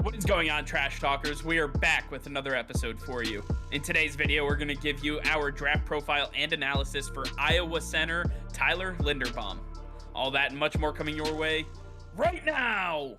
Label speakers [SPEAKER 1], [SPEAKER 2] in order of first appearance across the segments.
[SPEAKER 1] What is going on, Trash Talkers? We are back with another episode for you. In today's video, we're going to give you our draft profile and analysis for Iowa center Tyler Linderbaum. All that and much more coming your way right now!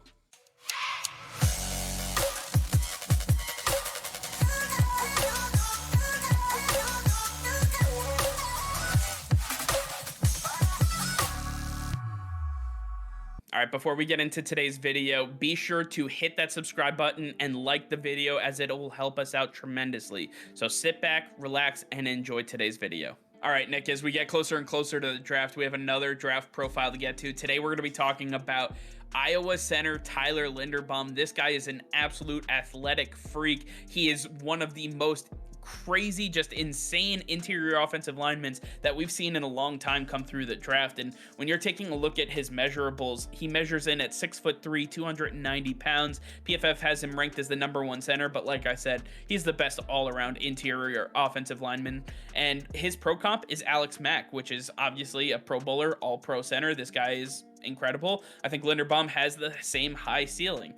[SPEAKER 1] All right, before we get into today's video, be sure to hit that subscribe button and like the video as it will help us out tremendously. So sit back, relax, and enjoy today's video. All right, Nick, as we get closer and closer to the draft, we have another draft profile to get to. Today, we're going to be talking about Iowa center Tyler Linderbaum. This guy is an absolute athletic freak. He is one of the most crazy, just insane interior offensive linemen that we've seen in a long time come through the draft. And when you're taking a look at his measurables, he measures in at 6'3", 290 pounds. PFF has him ranked as the #1 center, but like I said, he's the best all-around interior offensive lineman. And his pro comp is Alex Mack, which is obviously a Pro Bowler, all-pro center. This guy is incredible. I think Linderbaum has the same high ceiling.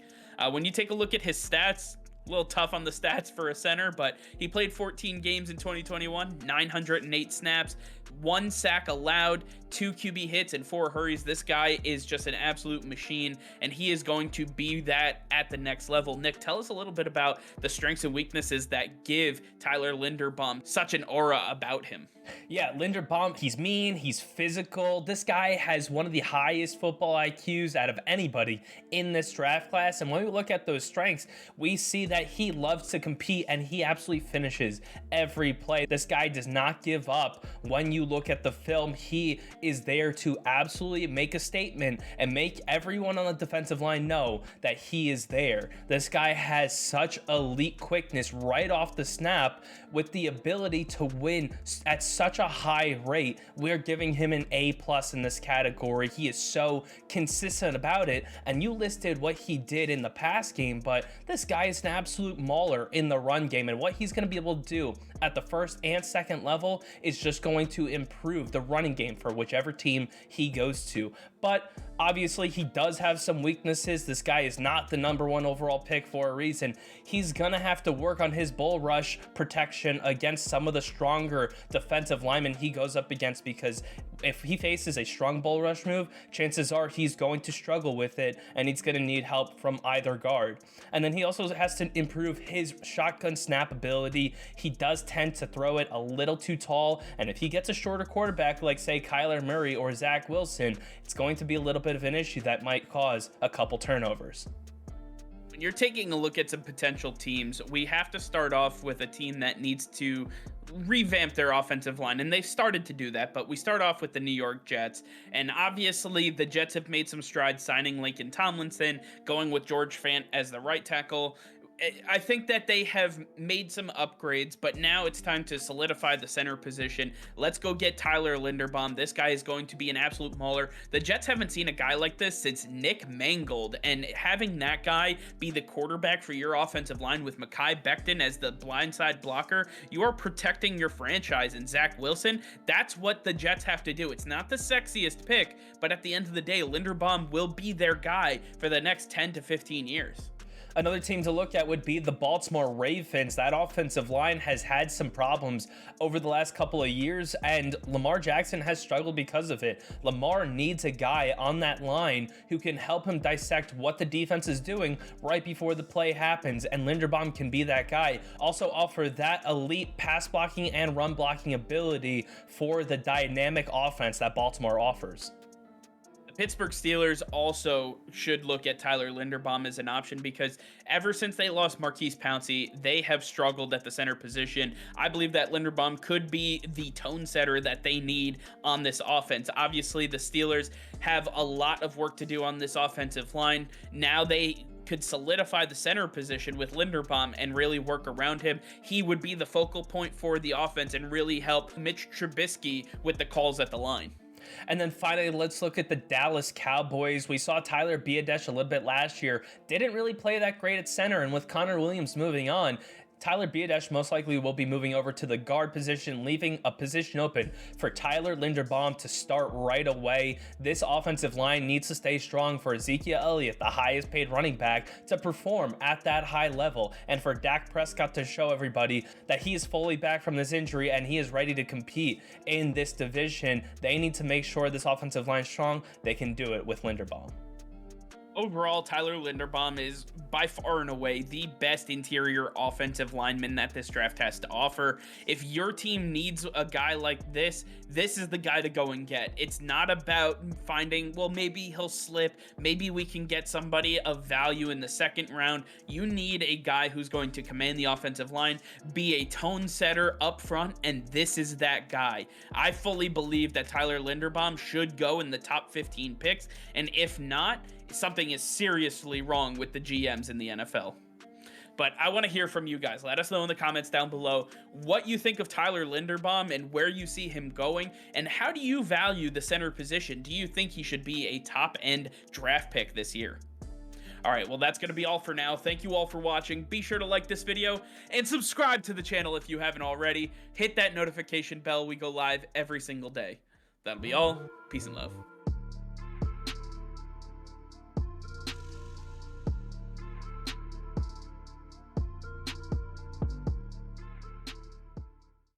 [SPEAKER 1] When you take a look at his stats, a little tough on the stats for a center, but he played 14 games in 2021, 908 snaps, 1 sack allowed, 2 QB hits, and 4 hurries. This guy is just an absolute machine, and he is going to be that at the next level. Nick, tell us a little bit about the strengths and weaknesses that give Tyler Linderbaum such an aura about him.
[SPEAKER 2] Yeah, Linderbaum, he's mean, he's physical. This guy has one of the highest football IQs out of anybody in this draft class. And when we look at those strengths, we see that he loves to compete and he absolutely finishes every play. This guy does not give up. When you look at the film, he is there to absolutely make a statement and make everyone on the defensive line know that he is there. This guy has such elite quickness right off the snap with the ability to win at such a high rate. We're giving him an A+ in this category. He is so consistent about it. And you listed what he did in the pass game, but this guy is an absolute mauler in the run game. And what he's going to be able to do at the first and second level is just going to improve the running game for whichever team he goes to. But obviously he does have some weaknesses. This guy is not the #1 overall pick for a reason. He's gonna have to work on his bull rush protection against some of the stronger defensive linemen he goes up against, because if he faces a strong bull rush move, chances are he's going to struggle with it and he's going to need help from either guard. And then he also has to improve his shotgun snap ability. He does tend to throw it a little too tall, and if he gets a shorter quarterback like say Kyler Murray or Zach Wilson, it's going to be a little bit of an issue that might cause a couple turnovers.
[SPEAKER 1] When you're taking a look at some potential teams, we have to start off with a team that needs to revamp their offensive line, and they've started to do that, but we start off with the New York Jets, and obviously the Jets have made some strides signing Laken Tomlinson, going with George Fant as the right tackle. I think that they have made some upgrades, but now it's time to solidify the center position. Let's go get Tyler Linderbaum. This guy is going to be an absolute mauler. The Jets haven't seen a guy like this since Nick Mangold, and having that guy be the quarterback for your offensive line with Mekhi Becton as the blindside blocker, you are protecting your franchise. And Zach Wilson, that's what the Jets have to do. It's not the sexiest pick, but at the end of the day, Linderbaum will be their guy for the next 10 to 15 years.
[SPEAKER 2] Another team to look at would be the Baltimore Ravens. That offensive line has had some problems over the last couple of years, and Lamar Jackson has struggled because of it. Lamar needs a guy on that line who can help him dissect what the defense is doing right before the play happens, and Linderbaum can be that guy. Also offer that elite pass blocking and run blocking ability for the dynamic offense that Baltimore offers.
[SPEAKER 1] Pittsburgh Steelers also should look at Tyler Linderbaum as an option, because ever since they lost Marquise Pouncey, they have struggled at the center position. I believe that Linderbaum could be the tone setter that they need on this offense. Obviously, the Steelers have a lot of work to do on this offensive line. Now they could solidify the center position with Linderbaum and really work around him. He would be the focal point for the offense and really help Mitch Trubisky with the calls at the line.
[SPEAKER 2] And then finally, let's look at the Dallas Cowboys. We saw Tyler Biadasz a little bit last year. Didn't really play that great at center, and with Connor Williams moving on, Tyler Biadasz most likely will be moving over to the guard position, leaving a position open for Tyler Linderbaum to start right away. This offensive line needs to stay strong for Ezekiel Elliott, the highest paid running back, to perform at that high level, and for Dak Prescott to show everybody that he is fully back from this injury and he is ready to compete in this division. They need to make sure this offensive line is strong. They can do it with Linderbaum.
[SPEAKER 1] Overall, Tyler Linderbaum is by far and away the best interior offensive lineman that this draft has to offer. If your team needs a guy like this is the guy to go and get. It's not about finding, well, maybe he'll slip, maybe we can get somebody of value in the second round. You need a guy who's going to command the offensive line, be a tone setter up front, and this is that guy. I fully believe that Tyler Linderbaum should go in the top 15 picks, and if not, something is seriously wrong with the GMs in the NFL. But I want to hear from you guys. Let us know in the comments down below what you think of Tyler Linderbaum and where you see him going, and how do you value the center position? Do you think he should be a top-end draft pick this year? All right, well, that's going to be all for now. Thank you all for watching. Be sure to like this video and subscribe to the channel if you haven't already. Hit that notification bell. We go live every single day. That'll be all. Peace and love.